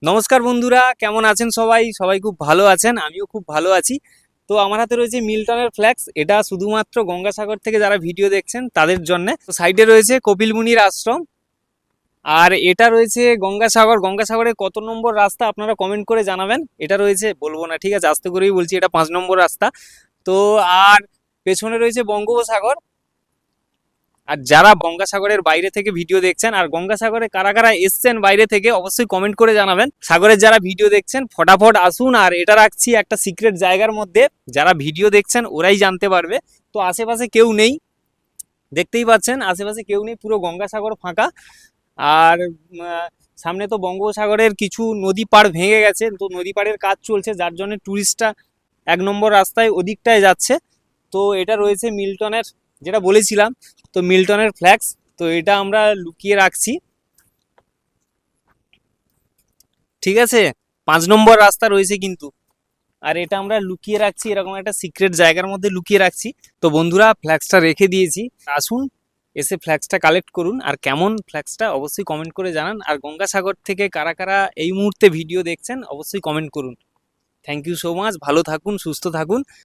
নমস্কার বন্ধুরা, কেমন আছেন সবাই? সবাই খুব ভালো আছেন, আমিও খুব ভালো আছি। তো আমার হাতে রয়েছে মিল্টনের ফ্ল্যাক্স। এটা শুধুমাত্র গঙ্গাসাগর থেকে যারা ভিডিও দেখছেন তাদের জন্য। তো সাইডে রয়েছে কপিল মুনির আশ্রম, আর এটা রয়েছে গঙ্গাসাগর। গঙ্গাসাগরে কত নম্বর রাস্তা আপনারা কমেন্ট করে জানাবেন। এটা রয়েছে, বলবো না, ঠিক আছে, আস্তে করেই বলছি, এটা 5 নম্বর রাস্তা। তো আর পেছনে রয়েছে বঙ্গোপসাগর। আর যারা গঙ্গাসাগরের বাইরে থেকে ভিডিও দেখছেন আর গঙ্গাসাগরে কারা কারা এসছেন বাইরে থেকে, অবশ্যই কমেন্ট করে জানাবেন। সাগরের যারা ভিডিও দেখছেন ফটাফট আসুন। আর এটা রাখছি একটা সিক্রেট জায়গার মধ্যে, যারা ভিডিও দেখছেন ওরাই জানতে পারবে। তো আশেপাশে কেউ নেই, দেখতেই পাচ্ছেন আশেপাশে কেউ নেই, পুরো গঙ্গাসাগর ফাঁকা। আর সামনে তো বঙ্গোপসাগরের কিছু নদী পাড় ভেঙে গেছে, তো নদী পাড়ের কাজ চলছে, যার জন্য টুরিস্টরা 1 নম্বর রাস্তায় ওদিকটায় যাচ্ছে। তো এটা রয়েছে মিল্টনের, যেটা বলেছিলাম, তো মিল্টনের ফ্ল্যাক্স। তো এটা আমরা লুকিয়ে রাখছি, ঠিক আছে। 5 নম্বর রাস্তা রয়েছে কিন্তু, আর এটা আমরা লুকিয়ে রাখছি এরকম একটা সিক্রেট জায়গার মধ্যে লুকিয়ে রাখছি। তো বন্ধুরা, ফ্ল্যাক্সটা রেখে দিয়েছি, আসুন এসে ফ্ল্যাক্সটা কালেক্ট করুন। আর কেমন ফ্ল্যাক্সটা অবশ্যই কমেন্ট করে জানান। আর গঙ্গাসাগর থেকে কারা কারা এই মুহূর্তে ভিডিও দেখছেন অবশ্যই কমেন্ট করুন। থ্যাংক ইউ সো মাচ, ভালো থাকুন, সুস্থ থাকুন।